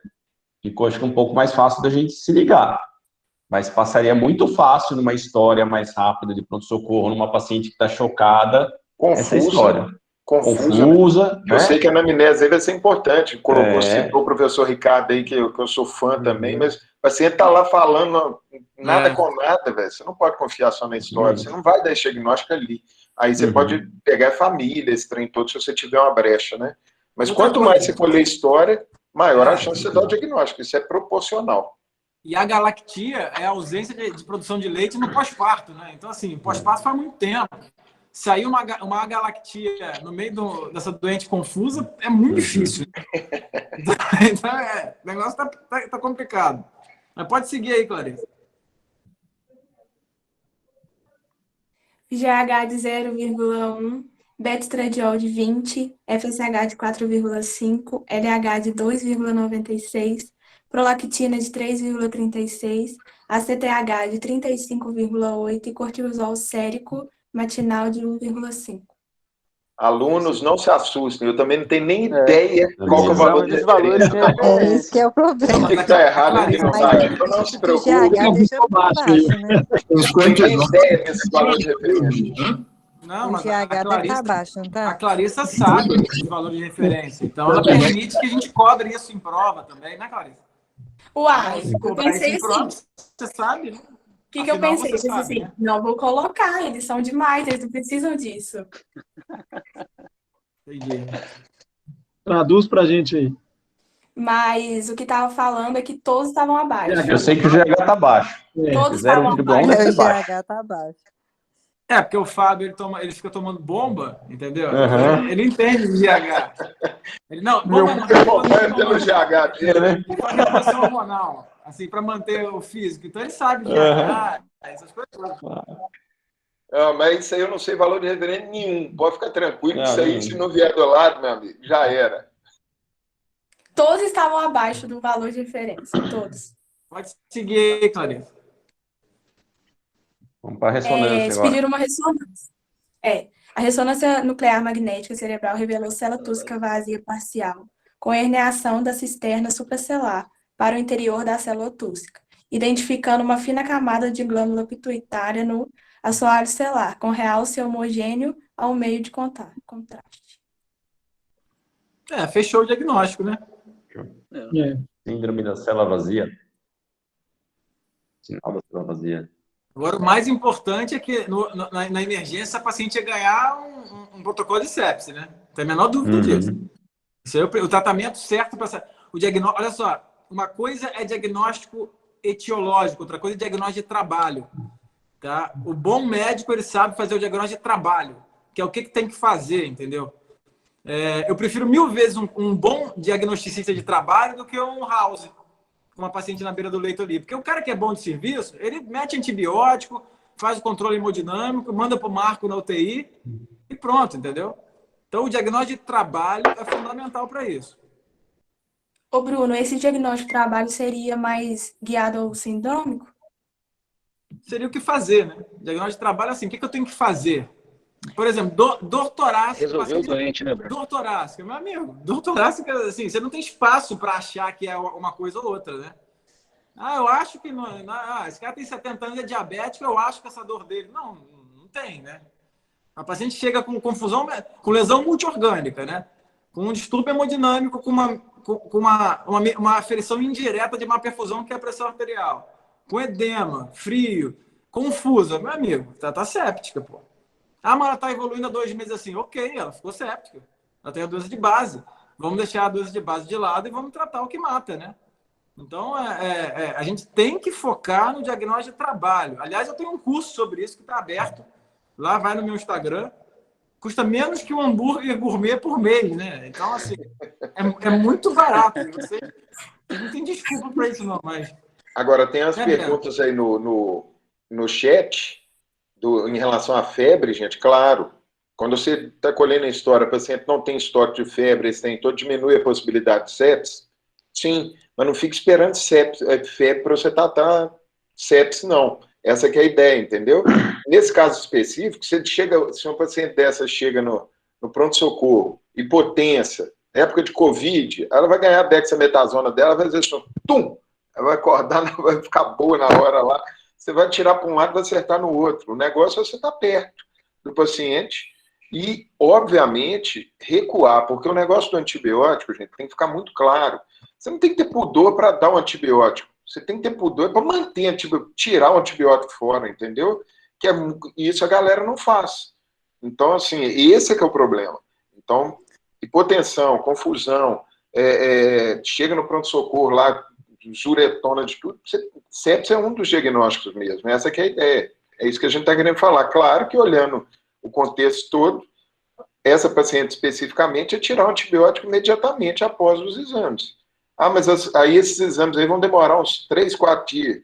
ficou, acho que, um pouco mais fácil da gente se ligar. Mas passaria muito fácil numa história mais rápida de pronto-socorro, numa paciente que está chocada, essa história. Confusa, né? Eu sei que a anamnese aí vai ser importante. Citou o professor Ricardo aí, que eu sou fã também, mas o paciente está lá falando nada com nada, velho. Você não pode confiar só na história, você não vai dar esse diagnóstico ali. Aí você pode pegar a família, esse trem todo, se você tiver uma brecha, né? Mas quanto mais você for ler história, maior a chance de você dar o diagnóstico. Isso é proporcional. E a galactia é a ausência de produção de leite no pós-parto, né? Então, assim, pós-parto faz muito tempo. Sair uma galactia no meio dessa doente confusa é muito difícil. Então, o negócio tá complicado. Mas pode seguir aí, Clarice. GH de 0,1, beta-estradiol de 20, FSH de 4,5, LH de 2,96, prolactina de 3,36, ACTH de 35,8 e cortisol sérico matinal de 1,5. Alunos, não se assustem, eu também não tenho nem ideia qual que é o valor de referência. É isso que é o problema. O que está errado aqui não está. Então não se preocupe. GH deixou por baixo, né? Eu tenho ideia desse valor de referência. Não, o mas GH deve estar baixo, não tá? A Clarissa sabe esse valor de referência. Então ela permite que a gente cobre isso em prova também, né, Clarissa? Uai, eu pensei assim. Você sabe, né? O que eu pensei? Eu pensei assim, não vou colocar, eles são demais, eles não precisam disso. Entendi. Traduz pra gente aí. Mas o que estava falando é que todos estavam abaixo. Eu sei que o GH tá baixo. Todos estavam abaixo. O GH tá abaixo. Porque o Fábio ele fica tomando bomba, entendeu? Ele entende de GH. Ele, não, bomba não é pelo GH dele, né? Ele faz reposição hormonal, assim, para manter o físico. Então ele sabe de GH, essas coisas. Mas isso aí eu não sei valor de referência nenhum. Pode ficar tranquilo, isso aí, se não vier do lado, meu amigo, já era. Todos estavam abaixo do valor de referência, todos. Pode seguir aí, Clarissa. Vamos para a ressonância Eles agora. pediram uma ressonância. A ressonância nuclear magnética cerebral revelou célula tússica vazia parcial, com herniação da cisterna supracelular para o interior da célula tússica, identificando uma fina camada de glândula pituitária no assoalho celular, com realce homogêneo ao meio de contraste. Fechou o diagnóstico, né? Síndrome da célula vazia. Sinal da célula vazia. Agora, o mais importante é que na emergência a paciente ia ganhar um protocolo de sepse, né? Não tem a menor dúvida disso. Isso aí é o tratamento certo para o diagnóstico. Olha só, uma coisa é diagnóstico etiológico, outra coisa é diagnóstico de trabalho. Tá? O bom médico, ele sabe fazer o diagnóstico de trabalho, que é o que tem que fazer, entendeu? Eu prefiro 1000 vezes um bom diagnosticista de trabalho do que um house, com uma paciente na beira do leito ali. Porque o cara que é bom de serviço, ele mete antibiótico, faz o controle hemodinâmico, manda para o Marco na UTI e pronto, entendeu? Então, o diagnóstico de trabalho é fundamental para isso. Ô, Bruno, esse diagnóstico de trabalho seria mais guiado ao sindrômico? Seria o que fazer, né? Diagnóstico de trabalho, assim, o que eu tenho que fazer? Por exemplo, dor torácica. Resolver o doente, né, Bruno? Dor torácica, meu amigo. Dor torácica, assim, você não tem espaço para achar que é uma coisa ou outra, né? Eu acho que não. Esse cara tem 70 anos, é diabético, eu acho que essa dor dele. Não tem, né? A paciente chega com confusão, com lesão multiorgânica, né? Com um distúrbio hemodinâmico, com uma aferição indireta de má perfusão, que é a pressão arterial. Com edema, frio, confusa. Meu amigo, tá séptica, pô. Mas ela tá evoluindo há 2 meses assim. Ok, ela ficou séptica. Ela tem a doença de base. Vamos deixar a doença de base de lado e vamos tratar o que mata, né? Então, a gente tem que focar no diagnóstico de trabalho. Aliás, eu tenho um curso sobre isso que está aberto. Lá vai no meu Instagram. Custa menos que um hambúrguer gourmet por mês, né? Então, assim, é muito barato. Você não tem desculpa para isso, não, mas... Agora, tem as perguntas aí no chat em relação à febre, gente. Claro, quando você está colhendo a história, o paciente não tem estoque de febre, então diminui a possibilidade de sepsis. Sim, mas não fique esperando febre para você tratar sepsis, não. Essa que é a ideia, entendeu? Nesse caso específico, se uma paciente dessa chega no pronto-socorro, hipotensa, época de Covid, ela vai ganhar a dexametasona dela, vai dizer assim, tum! Ela vai acordar, ela vai ficar boa na hora lá, você vai tirar para um lado e vai acertar no outro. O negócio é você estar perto do paciente e, obviamente, recuar, porque o negócio do antibiótico, gente, tem que ficar muito claro. Você não tem que ter pudor para dar um antibiótico. Você tem que ter pudor para manter, tirar o antibiótico fora, entendeu? Isso a galera não faz. Então, assim, esse é que é o problema. Então, hipotensão, confusão, chega no pronto-socorro lá, juretona de tudo, sepsis é um dos diagnósticos mesmo. Essa que é a ideia. É isso que a gente está querendo falar. Claro que olhando o contexto todo, essa paciente especificamente é tirar o antibiótico imediatamente após os exames. Mas aí esses exames aí vão demorar uns 3, 4 dias,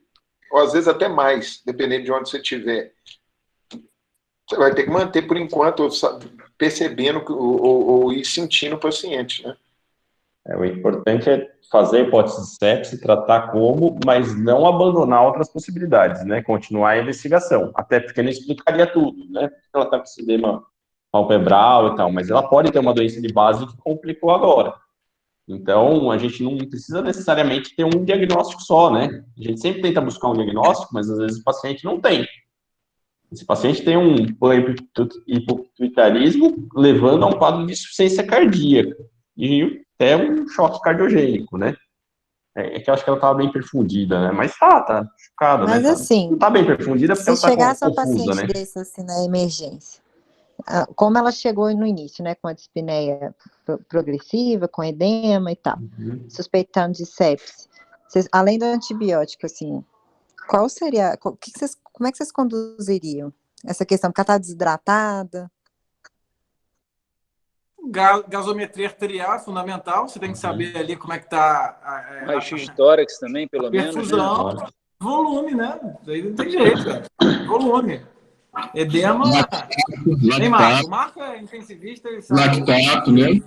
ou às vezes até mais, dependendo de onde você estiver. Você vai ter que manter, por enquanto, percebendo ou ir sentindo o paciente, né? O importante é fazer a hipótese de sepsis, tratar como, mas não abandonar outras possibilidades, né? Continuar a investigação, até porque não explicaria tudo, né? Ela está com edema palpebral e tal, mas ela pode ter uma doença de base que complicou agora. Então, a gente não precisa necessariamente ter um diagnóstico só, né? A gente sempre tenta buscar um diagnóstico, mas às vezes o paciente não tem. Esse paciente tem um hipopituitarismo levando a um quadro de insuficiência cardíaca e até um choque cardiogênico, né? É que eu acho que ela estava bem perfundida, né? Mas tá chocada, né? Mas assim, não tá bem perfundida porque ela se tá chegasse um confusa, paciente né? desse assim na emergência, como ela chegou no início, né, com a dispneia progressiva, com edema e tal, suspeitando de sepsis, além do antibiótico, assim, qual seria, como é que vocês conduziriam essa questão? Porque ela está desidratada? Gasometria arterial é fundamental, você tem que saber ali como é que está raio-x de tórax também, pelo menos. Perfusão, né? Volume, né? Aí não tem jeito, cara. Volume. Edema. Nem Marco. O Marco é intensivista. Ele sabe. Lactato, né?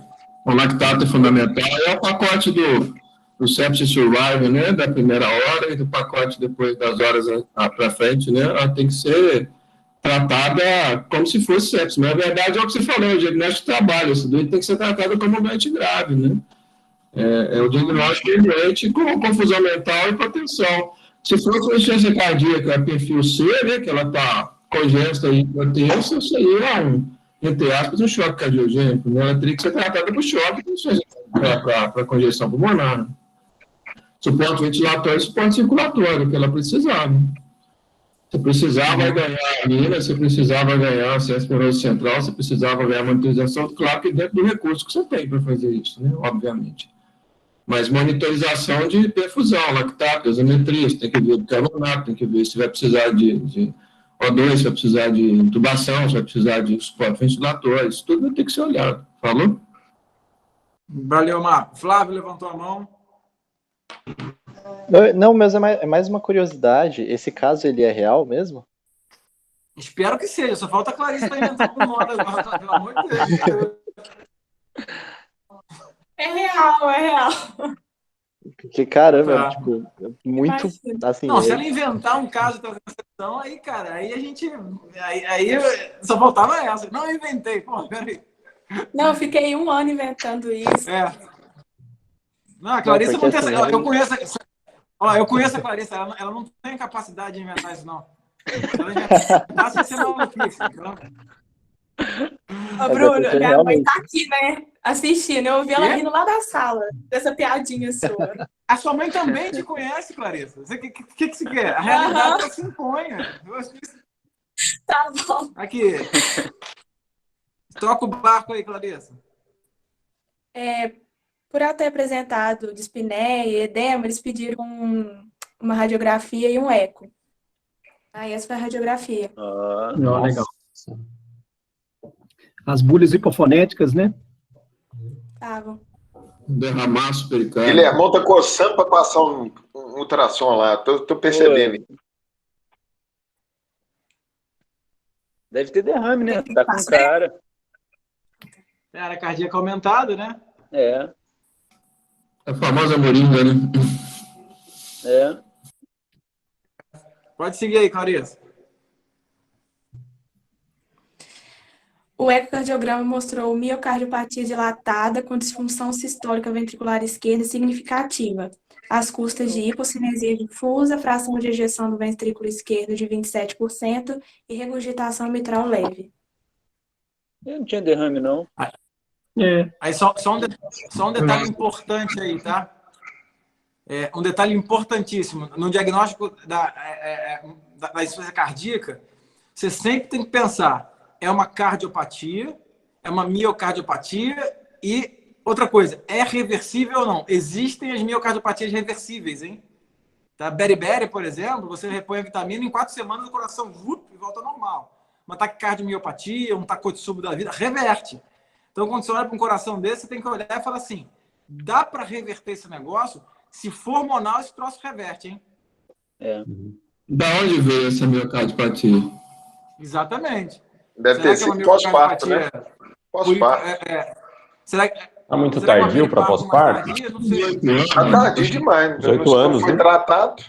O lactato é fundamental. É o pacote do sepsis survival, né? Da primeira hora e do pacote depois das horas para frente, né? Ela tem que ser tratada como se fosse sepsis. Na verdade, é o que você falou, o diagnóstico de trabalho. Esse doente tem que ser tratado como um doente grave, né? É o diagnóstico de doente com confusão mental e hipotensão. Se fosse uma insuficiência cardíaca perfil C, né, que ela está congesta e hipotensa, seria entre aspas, um choque cardiogênico, né? Ela teria que ser tratada por choque para congestão pulmonar. Suporte ventilatório e suporte circulatório, que ela precisava. Se precisava ganhar amina, se precisava ganhar acesso esclerose central, se precisava ganhar monitorização, claro que dentro do recurso que você tem para fazer isso, né? Obviamente. Mas monitorização de perfusão, lactato, gasometria, você tem que ver o carbonato, tem que ver se vai precisar de O2, se vai precisar de intubação, se vai precisar de suporte ventilatório, isso tudo vai ter que ser olhado. Falou? Valeu, Marco. Flávio levantou a mão. Não, mas é mais uma curiosidade. Esse caso, ele é real mesmo? Espero que seja. Só falta a Clarice para inventar com moda agora, pelo amor de Deus. É real, é real. Porque, caramba, Tá. tipo, muito, Imagina. assim, Não, se ela inventar um caso de transação, aí, cara, aí a gente. Aí só faltava essa. Não, eu inventei. Pô, peraí. Não, eu fiquei 1 ano inventando isso. É. Não, a Não, Clarissa porque não tem assim, essa. Eu conheço. Ó, eu conheço a Clarissa, ela não tem capacidade de inventar isso, não. Se ela inventar, você ser maluquice. Então... Ô, mas é Bruno, porque minha mãe realmente, tá aqui, né? Assistindo. Eu ouvi ela Quê? rindo lá da sala, dessa piadinha sua. A sua mãe também te conhece, Clarissa. O que você quer? A realidade ela se impõe. Eu acho que isso- Tá bom. Aqui. Toca o barco aí, Clarissa. Por eu ter apresentado dispneia e edema, eles pediram uma radiografia e um eco. Aí essa foi a radiografia. Ah, Não, legal. As bolhas hipofonéticas, né? Estavam. Derramaço pericárdio. Guilhermão tá coçando para passar um ultrassom lá. Tô percebendo. deve ter derrame, né? Tem que Tá com passar. cara. Era cardíaca aumentada, né? É, A famosa moringa, né? é. Pode seguir aí, Clarissa. O ecocardiograma mostrou miocardiopatia dilatada com disfunção sistólica ventricular esquerda significativa, às custas de hipocinesia difusa, fração de ejeção do ventrículo esquerdo de 27% e regurgitação mitral leve. Eu não tinha derrame, não. É. Aí só um detalhe importante aí, tá? Um detalhe importantíssimo. No diagnóstico da insuficiência cardíaca, você sempre tem que pensar, é uma cardiopatia, é uma miocardiopatia e outra coisa, é reversível ou não? Existem as miocardiopatias reversíveis, hein? Tá? Beriberi, por exemplo, você repõe a vitamina, em 4 semanas o coração e volta ao normal. Uma taquicardiopatia, um Takotsubo da vida, reverte. Então, quando você olha para um coração desse, você tem que olhar e falar assim, dá para reverter esse negócio? Se for hormonal, esse troço reverte, hein? É. Da onde veio essa miocardiopatia? Exatamente. Deve ter sido pós-parto, né? Pós-parto. Será que... Tá muito será que tardio para periparto pós-parto? mais tardia? Não sei. Tá tardio demais. 18 anos, foi né? tratado.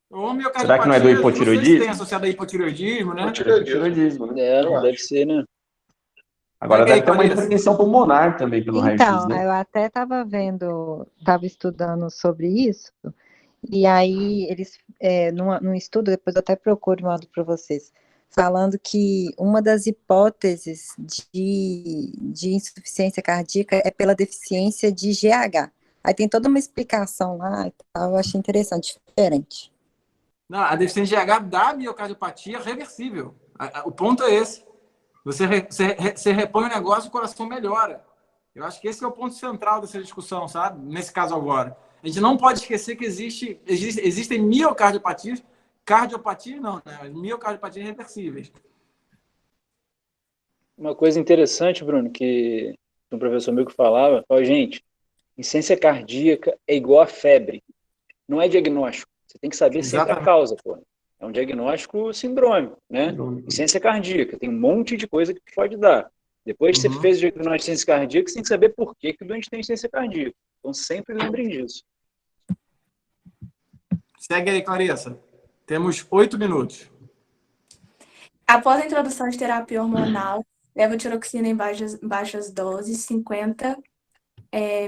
Ou miocardiopatia, Será que não é do não sei hipotireoidismo? se tem associado a hipotireoidismo, né? Hipotireoidismo, né? É, deve ser, né? Agora Pega aí, deve ter uma Clarissa. hipertensão pulmonar também pelo raio-x, Então, né? eu até estava estudando sobre isso, e aí eles, num estudo, depois eu até procuro e mando para vocês, falando que uma das hipóteses de insuficiência cardíaca é pela deficiência de GH. Aí tem toda uma explicação lá e tal, eu achei interessante, diferente. Não, a deficiência de GH dá miocardiopatia reversível. O ponto é esse. Você repõe o negócio e o coração melhora. Eu acho que esse é o ponto central dessa discussão, sabe? Nesse caso agora. A gente não pode esquecer que existem miocardiopatias, cardiopatias não, né? Miocardiopatias reversíveis. Uma coisa interessante, Bruno, que um professor meu que falava, gente, insuficiência cardíaca é igual a febre. Não é diagnóstico. Você tem que saber sempre a causa, pô. É um diagnóstico sindrômico, né? Insuficiência cardíaca. Tem um monte de coisa que pode dar. Depois que você fez o diagnóstico de insuficiência cardíaca, você tem que saber por que o doente tem insuficiência cardíaca. Então, sempre lembrem disso. Segue aí, Clarissa. Temos 8 minutos. Após a introdução de terapia hormonal, levotiroxina em baixas doses, 50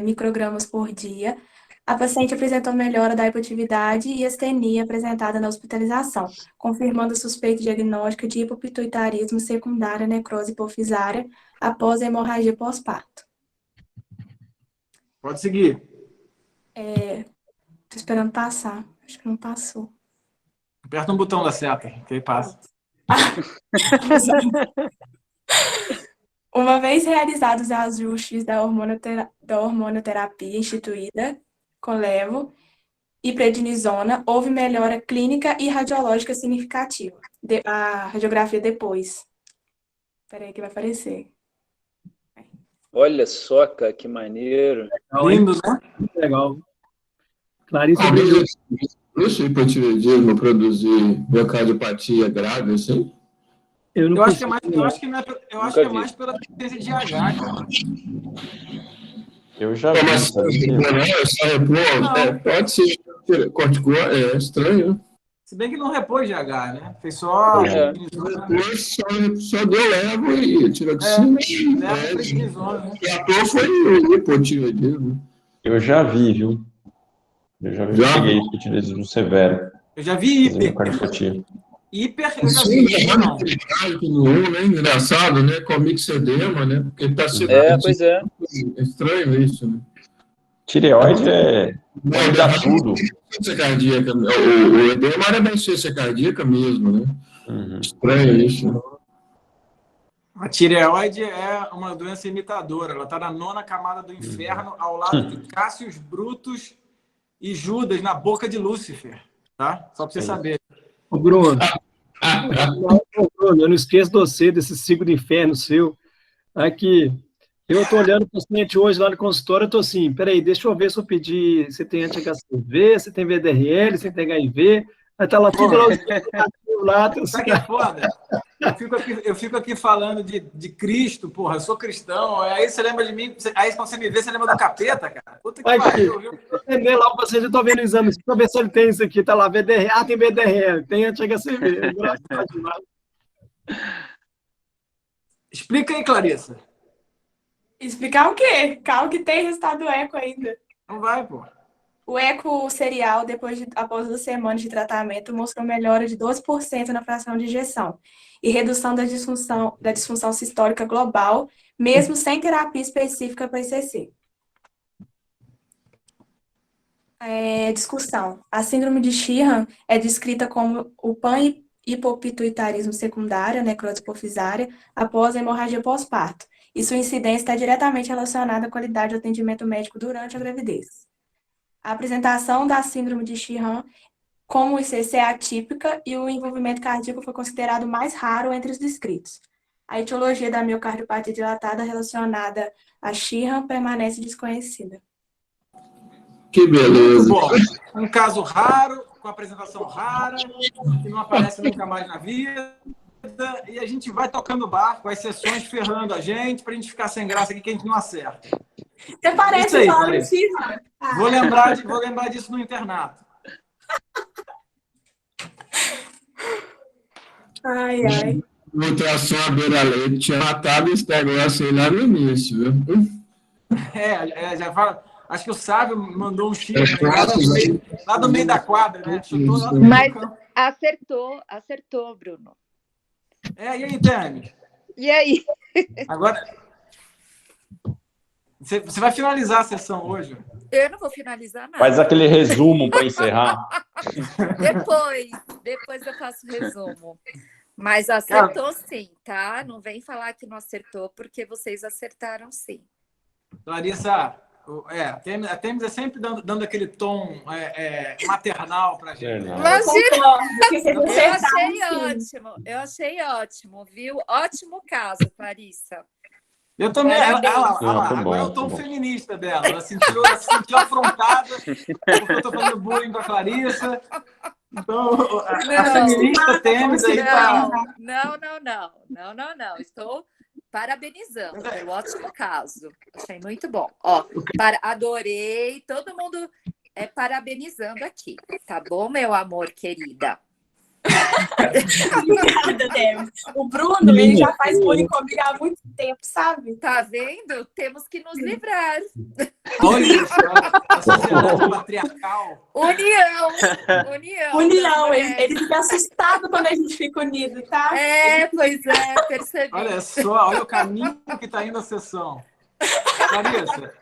microgramas por dia, a paciente apresentou melhora da hipoatividade e astenia apresentada na hospitalização, confirmando a suspeita diagnóstica de hipopituitarismo secundário à necrose hipofisária após a hemorragia pós-parto. Pode seguir. Tô esperando passar. Acho que não passou. Aperta um botão da seta, que aí passa. Uma vez realizados os ajustes da hormonoterapia instituída com levo e prednisona, houve melhora clínica e radiológica significativa. A radiografia depois. Espera aí que vai aparecer. Olha só, cara, que maneiro. Lindo, né? Legal. Clarissa, Isso, hipotireoidismo produzir miocardiopatia grave, assim? Eu não Eu acho que é consigo, mais, eu não. acho que não é, eu acho Nunca que é vi. mais pela deficiência de H, cara. Eu já Como vi, assim? sabia? Não, só repor? Não. Pode ser corticó, é estranho, né? Se bem que não repôs de H, né? Fez só É. Depois só deu levo e tiroxina. leva prednisona, né? E a dor foi o hipotireoidismo, né? Eu já vi, viu? Eu já vi, Já? peguei hipotireoidismo severo, Eu já vi fazendo hiper. cardiopatia. Hiper, eu já Sim, vi. é Não. no 1, né? Engraçado, né? Com mixedema, né? Porque ele está sedado. Pois é. É estranho isso, né? Tireoide pode Não, dar tudo. insuficiência cardíaca. O edema era da insuficiência cardíaca mesmo, né? Uhum. Estranho isso, né? A tireoide é uma doença imitadora. Ela está na 9ª camada do inferno, ao lado de Cássius Brutus e Judas, na boca de Lúcifer. Tá? Só para você saber. Ô, Bruno, eu não esqueço de você, desse ciclo de inferno seu. Aqui, eu estou olhando para o paciente hoje lá no consultório, eu estou assim, peraí, deixa eu ver se eu pedir se tem anti-HCV, se tem VDRL, se tem HIV, aí tá lá tudo lá, Sabe o que é foda? Eu fico aqui falando de Cristo, porra, eu sou cristão, aí você lembra de mim, aí quando você me vê, você lembra do capeta, cara? Puta que pariu, viu? Entender lá o paciente, eu estou vendo o exame, para ver se ele tem isso aqui, tá lá, VDRL, tem VDRL, tem anti-HCV, engraçado demais. Explica aí, Clarissa. Explicar o quê? Calma que tem resultado do eco ainda. Não vai, pô. O eco serial, após 2 semanas de tratamento, mostrou melhora de 12% na fração de ejeção e redução da disfunção sistólica global, mesmo sem terapia específica para ICC. Discussão. A síndrome de Sheehan é descrita como o panhipopituitarismo secundário, necrose hipofisária, após a hemorragia pós-parto. E sua incidência está diretamente relacionada à qualidade do atendimento médico durante a gravidez. A apresentação da síndrome de Sheehan como ICC é atípica e o envolvimento cardíaco foi considerado mais raro entre os descritos. A etiologia da miocardiopatia dilatada relacionada a Sheehan permanece desconhecida. Que beleza. Muito bom. Um caso raro, com apresentação rara, que não aparece nunca mais na vida. E a gente vai tocando barco, as sessões ferrando a gente, pra gente ficar sem graça aqui que a gente não acerta. Você parece aí, falar de Sheehan. Vou lembrar disso no internato. Ai, ai. O ultrassom à beira-leite tinha matado esse negócio aí lá no início, viu? Já fala. Acho que o Sábio mandou um chip lá do meio da quadra, né? Chutou lá do Mas campo. acertou, Bruno. E aí, Tami? E aí? Agora, você vai finalizar a sessão hoje? Eu não vou finalizar nada. Faz aquele resumo para encerrar. Depois eu faço o resumo. Mas acertou sim, tá? Não vem falar que não acertou, porque vocês acertaram sim. Larissa, a Temis é sempre dando aquele tom maternal pra gente. Eu achei ótimo, viu? Ótimo caso, Clarissa. Eu também. Agora é o tom feminista dela. Ela se sentiu afrontada porque eu tô fazendo bullying com a Clarissa. Então, a feminista Temis aí tá... Não. Estou parabenizando pelo ótimo caso. Achei muito bom. Adorei. Todo mundo parabenizando aqui. Tá bom, meu amor, querida? Obrigada, Temis. O Bruno, ele já faz bullying comigo há muito tempo, sabe? Tá vendo? Temos que nos livrar. Olha isso, a sociedade patriarcal. União. Ele fica assustado quando a gente fica unido, tá? Pois é, percebi. Olha só, olha o caminho que tá indo a sessão. Clarissa,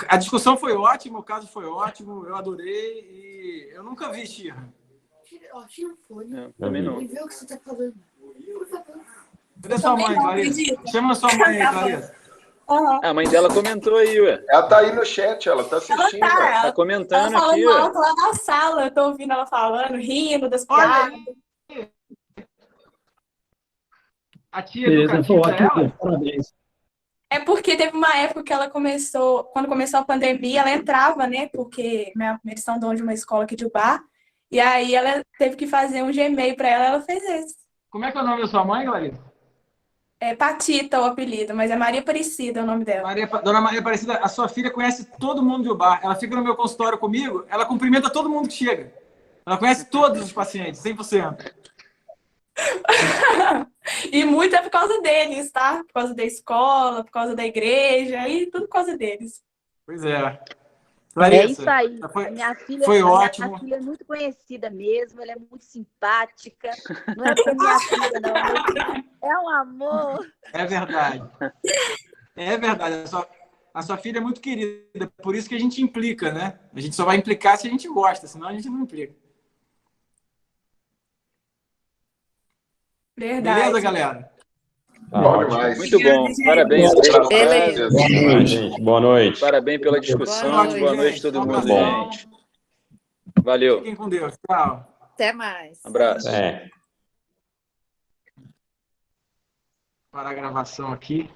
a discussão foi ótima, o caso foi ótimo, eu adorei e eu nunca vi Sheehan. Também não. Vê o que você tá falando. Cadê sua mãe, Clarissa? Chama sua mãe aí, Clarissa. A mãe dela comentou aí, ué. Ela tá aí no chat, ela tá assistindo. Tá comentando ela aqui, falando ó. alto lá na sala, eu tô ouvindo ela falando, rindo das piadas. A tia educativa dela? Parabéns. É porque teve uma época que ela quando começou a pandemia, ela entrava, né? Porque eles são donos de uma escola aqui de Ubá. E aí ela teve que fazer um Gmail para ela fez esse. Como é que é o nome da sua mãe, Clarissa? É Patita o apelido, mas é Maria Aparecida o nome dela. Dona Maria Aparecida, a sua filha conhece todo mundo de Ubar. Ela fica no meu consultório comigo, ela cumprimenta todo mundo que chega. Ela conhece todos os pacientes, 100%. E muito é por causa deles, tá? Por causa da escola, por causa da igreja, e tudo por causa deles. Pois é. É isso aí. Foi, a minha ótimo. Minha filha é muito conhecida mesmo, ela é muito simpática. Não é porque é minha filha, não. É um amor. É verdade. É verdade. A sua filha é muito querida, por isso que a gente implica, né? A gente só vai implicar se a gente gosta, senão a gente não implica. Verdade. Beleza, galera? Bom demais. Muito bom. Parabéns. Beleza. Gente, boa noite. Parabéns pela discussão. Boa noite, todo mundo, bom. gente. Valeu. Fiquem com Deus. Tchau. Até mais. Abraço. É. Para a gravação aqui.